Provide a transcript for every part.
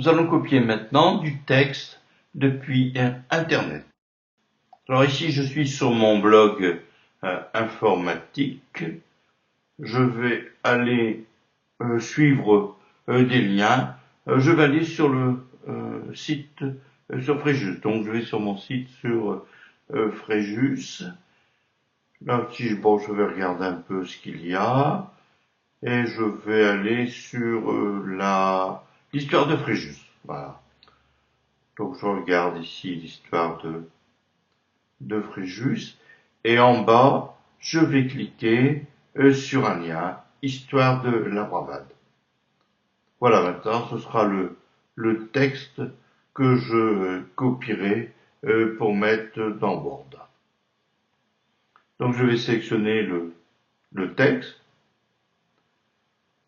Nous allons copier maintenant du texte depuis Internet. Alors ici, je suis sur mon blog informatique. Je vais aller suivre des liens. Je vais aller sur le site sur Fréjus. Donc je vais sur mon site sur Fréjus. Là, je vais regarder un peu ce qu'il y a. Et je vais aller sur l'histoire de Fréjus. Voilà. Donc je regarde ici l'histoire de Fréjus. Et en bas, je vais cliquer sur un lien, histoire de la bravade. Voilà, maintenant ce sera le texte que je copierai pour mettre dans Word. Donc je vais sélectionner le texte.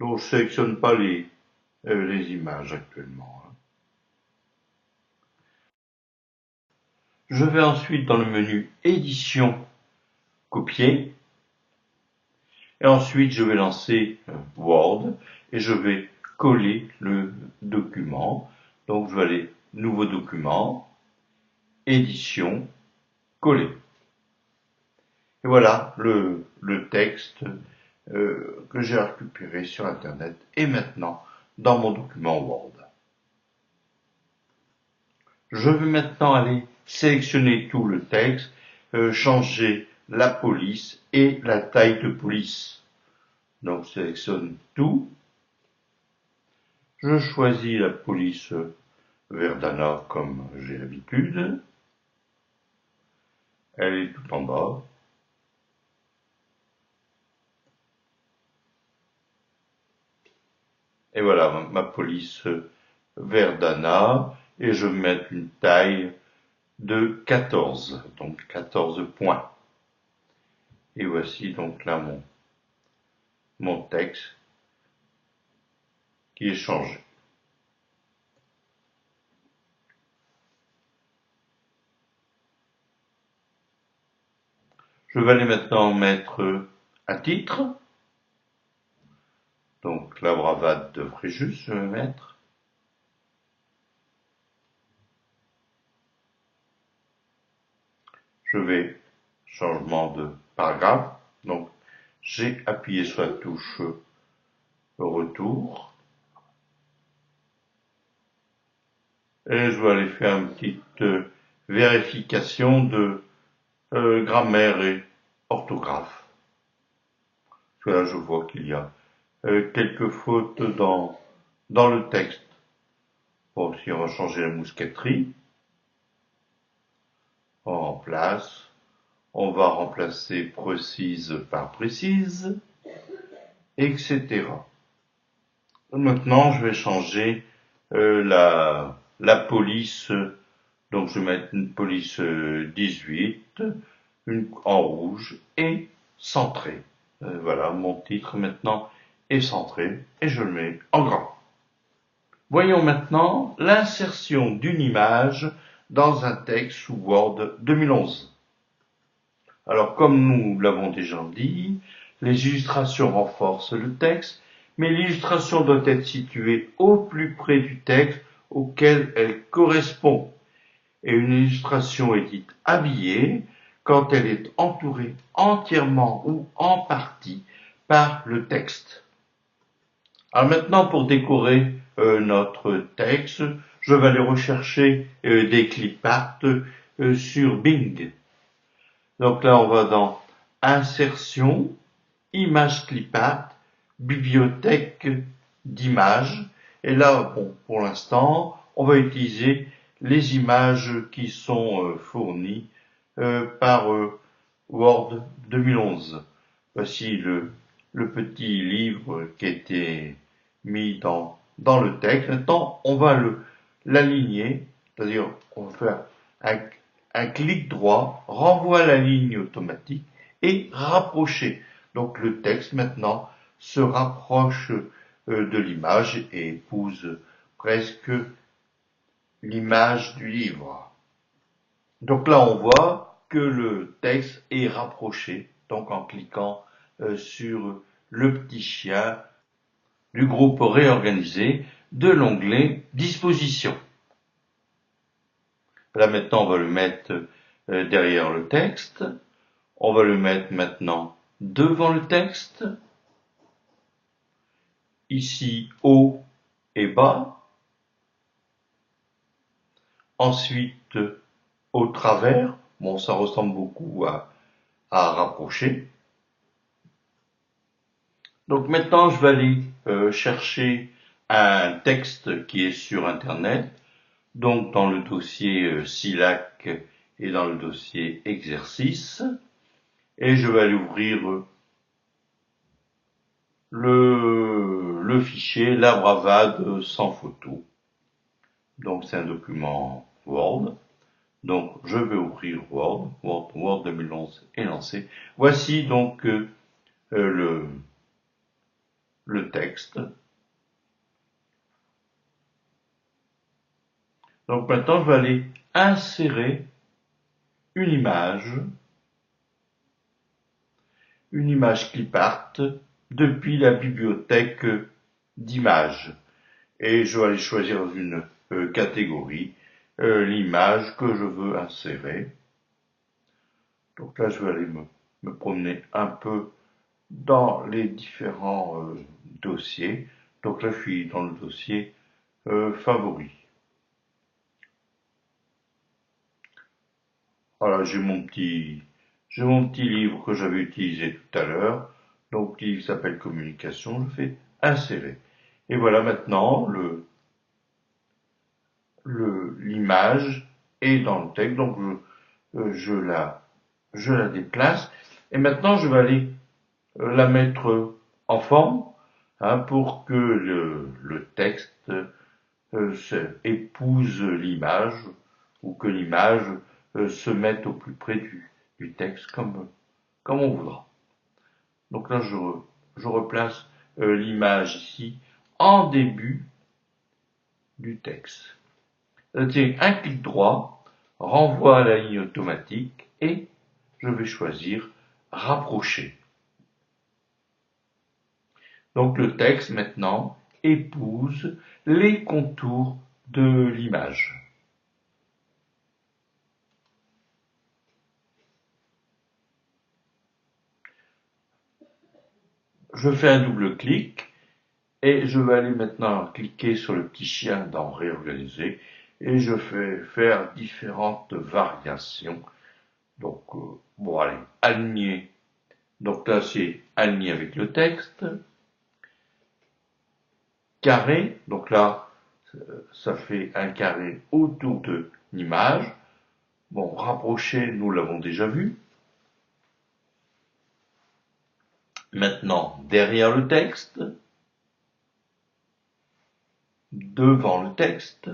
Donc je sélectionne pas les images actuellement. Je vais ensuite dans le menu édition, copier. Et ensuite je vais lancer Word et je vais coller le document. Donc je vais aller nouveau document, édition, coller. Et voilà le texte que j'ai récupéré sur Internet et maintenant dans mon document Word. Je vais maintenant aller sélectionner tout le texte, changer la police et la taille de police. Donc je sélectionne tout. Je choisis la police Verdana comme j'ai l'habitude. Elle est tout en bas. Et voilà ma police Verdana. Et je vais mettre une taille de 14. Donc 14 points. Et voici donc là mon texte qui est changé. Je vais aller maintenant mettre un titre. Donc la bravade de Fréjus, je vais mettre. Je vais changement de paragraphe. Donc j'ai appuyé sur la touche retour. Et je vais aller faire une petite vérification de grammaire et orthographe. Parce que là, je vois qu'il y a quelques fautes dans le texte. Bon, si on va changer la mousqueterie, on remplace. On va remplacer précise par précise, etc. Maintenant, je vais changer la police. Donc, je vais mettre une police 18, en rouge et centrée. Voilà, mon titre maintenant est centré et je le mets en grand. Voyons maintenant l'insertion d'une image dans un texte sous Word 2011. Alors, comme nous l'avons déjà dit, les illustrations renforcent le texte, mais l'illustration doit être située au plus près du texte auquel elle correspond. Et une illustration est dite habillée quand elle est entourée entièrement ou en partie par le texte. Alors maintenant, pour décorer notre texte, je vais aller rechercher des clip art sur Bing. Donc là, on va dans Insertion, Images clip art, Bibliothèque d'images. Et là, bon, pour l'instant, on va utiliser les images qui sont fournies par Word 2011. Voici le petit livre qui a été mis dans le texte. Maintenant, on va l'aligner, c'est-à-dire on va faire un clic droit, renvoie la ligne automatique et rapprocher. Donc le texte maintenant se rapproche de l'image et épouse presque l'image du livre. Donc là on voit que le texte est rapproché, donc en cliquant sur le petit chien du groupe réorganisé. de l'onglet Dispositions. Là maintenant on va le mettre derrière le texte. On va le mettre maintenant devant le texte. Ici haut et bas. Ensuite au travers. Bon, ça ressemble beaucoup à rapprocher. Donc maintenant je vais aller chercher un texte qui est sur internet. Donc dans le dossier SILAC et dans le dossier exercice. Et je vais aller ouvrir le fichier La Bravade sans photo. Donc c'est un document Word. Donc je vais ouvrir Word 2011 est lancé. Voici donc le texte. Donc maintenant je vais aller insérer une image clipart depuis la bibliothèque d'images. Et je vais aller choisir une catégorie, l'image que je veux insérer. Donc là, je vais aller me promener un peu dans les différents dossiers. Donc là, je suis dans le dossier favoris. Voilà, j'ai mon petit livre que j'avais utilisé tout à l'heure. Donc, le livre s'appelle Communication. Je fais insérer. Et voilà maintenant l'image est dans le texte. Donc, je la déplace. Et maintenant, je vais aller la mettre en forme pour que le texte épouse l'image ou que l'image se mette au plus près du texte comme on voudra. Donc là, je replace l'image ici en début du texte. Tiens, un clic droit renvoie à la ligne automatique et je vais choisir rapprocher. Donc le texte maintenant épouse les contours de l'image. Je fais un double clic et je vais aller maintenant cliquer sur le petit chien dans réorganiser et je vais faire différentes variations. Donc bon, allez, aligner. Donc là c'est aligner avec le texte. Carré, donc là ça fait un carré autour de l'image. Bon, rapprocher, nous l'avons déjà vu. Maintenant, derrière le texte, devant le texte,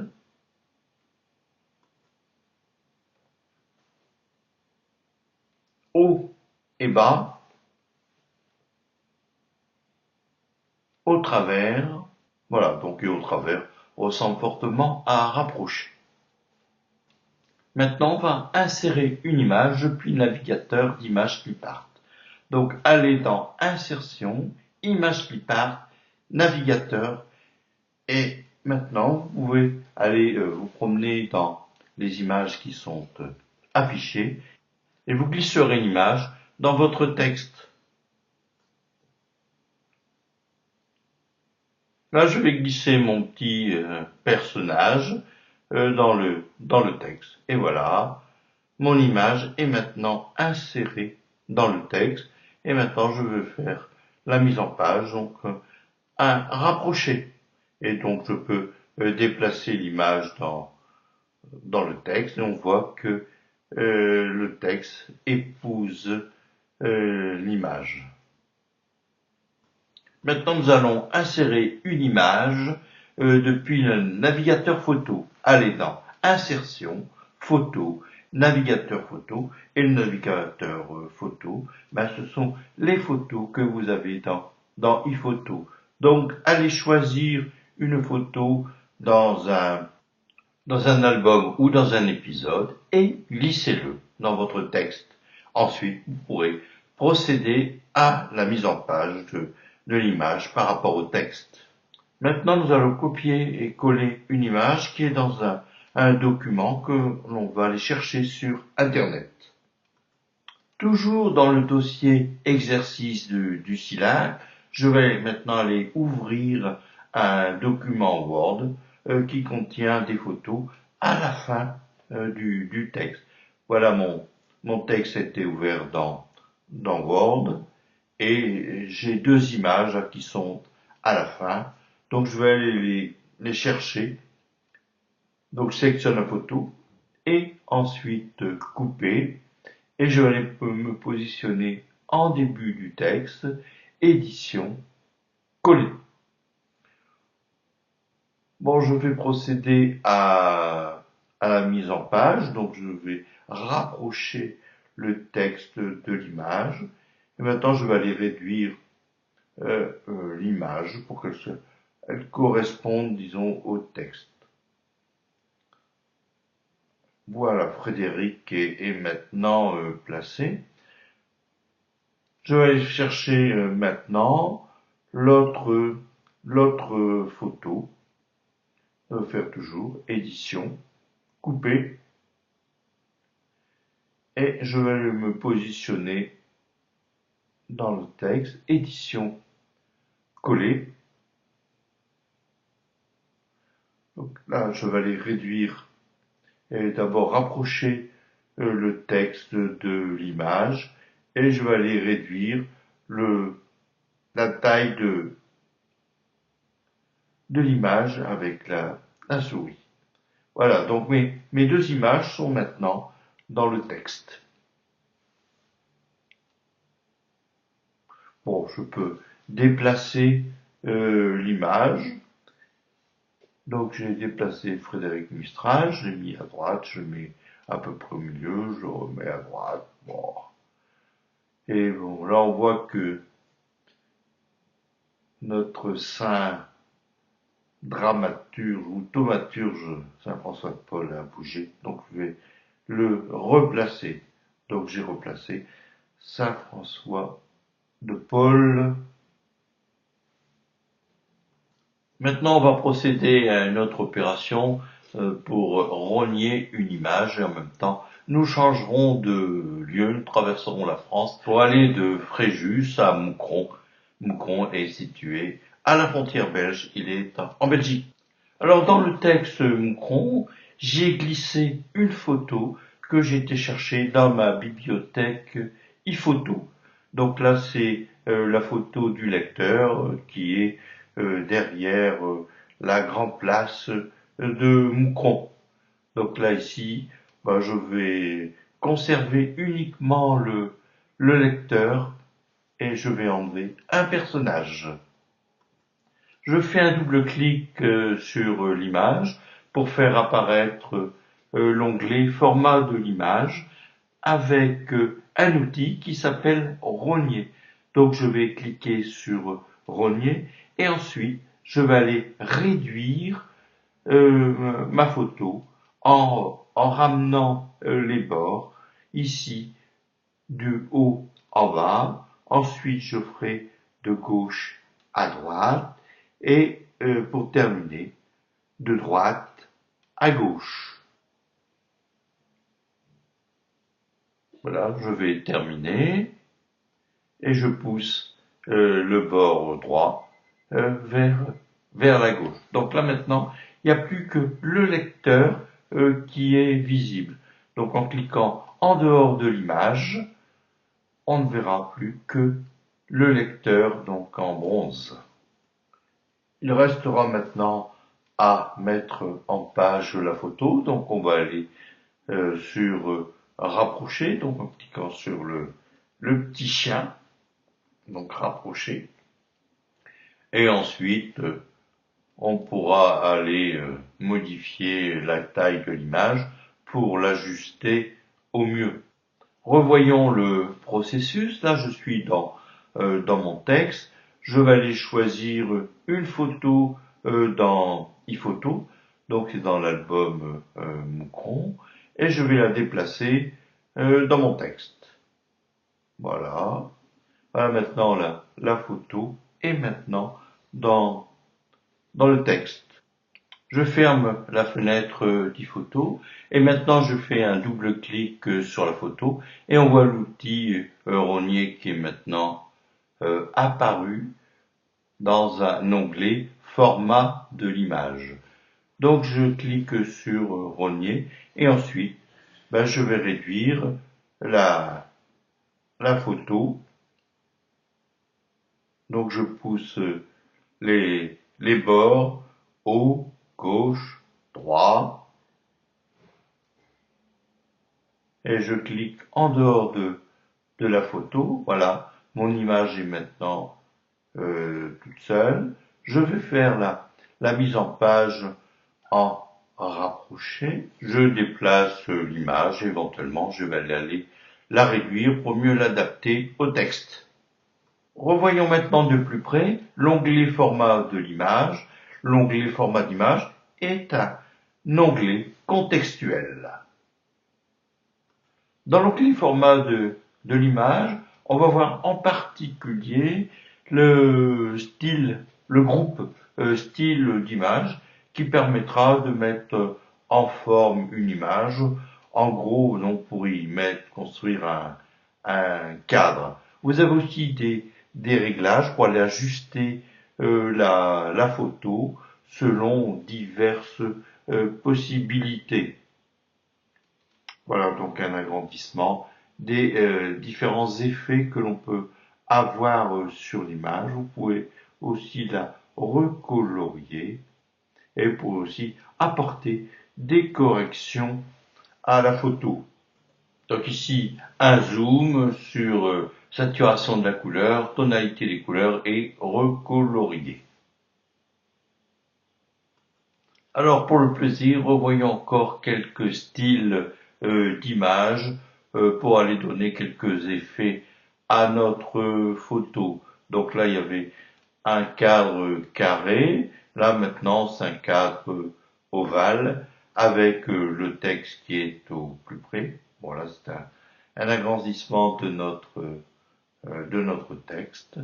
haut et bas, au travers, voilà, donc et au travers ressemble fortement à rapprocher. Maintenant, on va insérer une image depuis le navigateur d'images clipart. Donc, allez dans Insertion, Images clipart, Navigateur, et maintenant, vous pouvez aller vous promener dans les images qui sont affichées, et vous glisserez l'image dans votre texte. Là, je vais glisser mon petit personnage dans le texte. Et voilà, mon image est maintenant insérée dans le texte. Et maintenant, je veux faire la mise en page, donc un rapprocher. Et donc, je peux déplacer l'image dans le texte. Et on voit que le texte épouse l'image. Maintenant, nous allons insérer une image depuis le navigateur photo. Allez dans Insertion, Photo, Navigateur photo. Et le navigateur photo, ce sont les photos que vous avez dans iPhoto. Donc, allez choisir une photo dans un album ou dans un épisode et glissez-le dans votre texte. Ensuite, vous pourrez procéder à la mise en page de l'image par rapport au texte. Maintenant, nous allons copier et coller une image qui est dans un document que l'on va aller chercher sur Internet. Toujours dans le dossier exercice du cylindre, je vais maintenant aller ouvrir un document Word qui contient des photos à la fin du texte. Voilà, mon texte a été ouvert dans Word et j'ai deux images qui sont à la fin. Donc je vais aller les chercher. Donc je sélectionne la photo et ensuite couper. Et je vais me positionner en début du texte, édition, coller. Bon, je vais procéder à la mise en page, donc je vais rapprocher le texte de l'image. Et maintenant, je vais aller réduire l'image pour qu'elle corresponde, disons, au texte. Voilà, Frédéric est maintenant placé. Je vais aller chercher maintenant l'autre photo. Je vais faire toujours édition, couper, et je vais me positionner dans le texte, édition, coller. Donc là, je vais aller réduire et d'abord rapprocher le texte de l'image, et je vais aller réduire la taille de l'image avec la souris. Voilà, donc mes deux images sont maintenant dans le texte. Bon, je peux déplacer l'image. Donc j'ai déplacé Frédéric Mistral, je l'ai mis à droite, je le mets à peu près au milieu, je le remets à droite. Bon. Et bon, là on voit que notre saint dramaturge ou thaumaturge Saint François de Paul a bougé, donc je vais le replacer. Donc j'ai replacé Saint François de Paul. Maintenant, on va procéder à une autre opération pour rogner une image et en même temps, nous changerons de lieu, nous traverserons la France pour aller de Fréjus à Moucron. Moucron est situé à la frontière belge, il est en Belgique. Alors, dans le texte Moucron, j'ai glissé une photo que j'ai été chercher dans ma bibliothèque iPhoto. Donc là, c'est la photo du lecteur qui est derrière la grande place de Moucron. Donc là, ici, je vais conserver uniquement le lecteur et je vais enlever un personnage. Je fais un double clic sur l'image pour faire apparaître l'onglet format de l'image avec un outil qui s'appelle rogner. Donc je vais cliquer sur rogner et ensuite je vais aller réduire ma photo en ramenant les bords ici du haut en bas. Ensuite je ferai de gauche à droite et pour terminer de droite à gauche. Voilà, je vais terminer et je pousse le bord droit vers la gauche. Donc là maintenant, il n'y a plus que le lecteur qui est visible. Donc en cliquant en dehors de l'image, on ne verra plus que le lecteur, donc en bronze. Il restera maintenant à mettre en page la photo. Donc on va aller sur rapprocher, donc en cliquant sur le petit chien, donc rapprocher. Et ensuite, on pourra aller modifier la taille de l'image pour l'ajuster au mieux. Revoyons le processus. Là, je suis dans mon texte. Je vais aller choisir une photo dans iPhoto. Donc, c'est dans l'album Moucron. Et je vais la déplacer dans mon texte. Voilà. Voilà maintenant la photo est maintenant dans dans le texte. Je ferme la fenêtre d'iPhoto et maintenant je fais un double clic sur la photo et on voit l'outil rogner qui est maintenant apparu dans un onglet format de l'image. Donc je clique sur rogner et ensuite je vais réduire la photo. Donc je pousse les bords haut, gauche, droit et je clique en dehors de la photo. Voilà, mon image est maintenant toute seule. Je vais faire la mise en page en rapproché. Je déplace l'image, éventuellement je vais aller la réduire pour mieux l'adapter au texte. Revoyons maintenant de plus près l'onglet format de l'image. L'onglet format d'image est un onglet contextuel. Dans l'onglet format de l'image, on va voir en particulier le groupe style d'image qui permettra de mettre en forme une image. En gros, on pourrait y construire un cadre. Vous avez aussi des réglages pour aller ajuster la photo selon diverses possibilités. Voilà donc un agrandissement des différents effets que l'on peut avoir sur l'image. Vous pouvez aussi la recolorier et vous pouvez aussi apporter des corrections à la photo. Donc ici, un zoom sur saturation de la couleur, tonalité des couleurs et recolorier. Alors pour le plaisir, revoyons encore quelques styles d'images pour aller donner quelques effets à notre photo. Donc là, il y avait un cadre carré. Là maintenant, c'est un cadre ovale avec le texte qui est au plus près. Bon là, c'est un agrandissement de notre texte.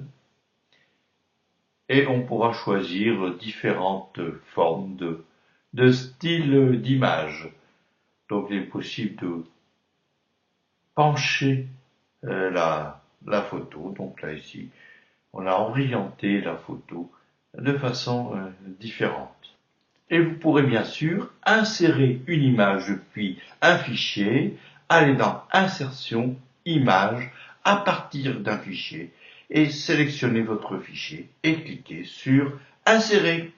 Et on pourra choisir différentes formes de style d'image. Donc il est possible de pencher la photo. Donc là ici, on a orienté la photo de façon différente. Et vous pourrez bien sûr insérer une image depuis un fichier, aller dans Insertion, Images, à partir d'un fichier, et sélectionner votre fichier et cliquer sur Insérer.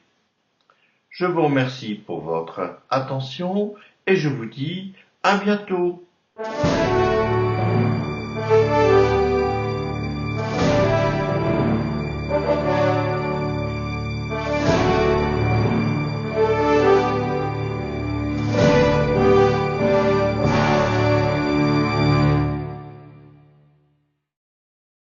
Je vous remercie pour votre attention et je vous dis à bientôt.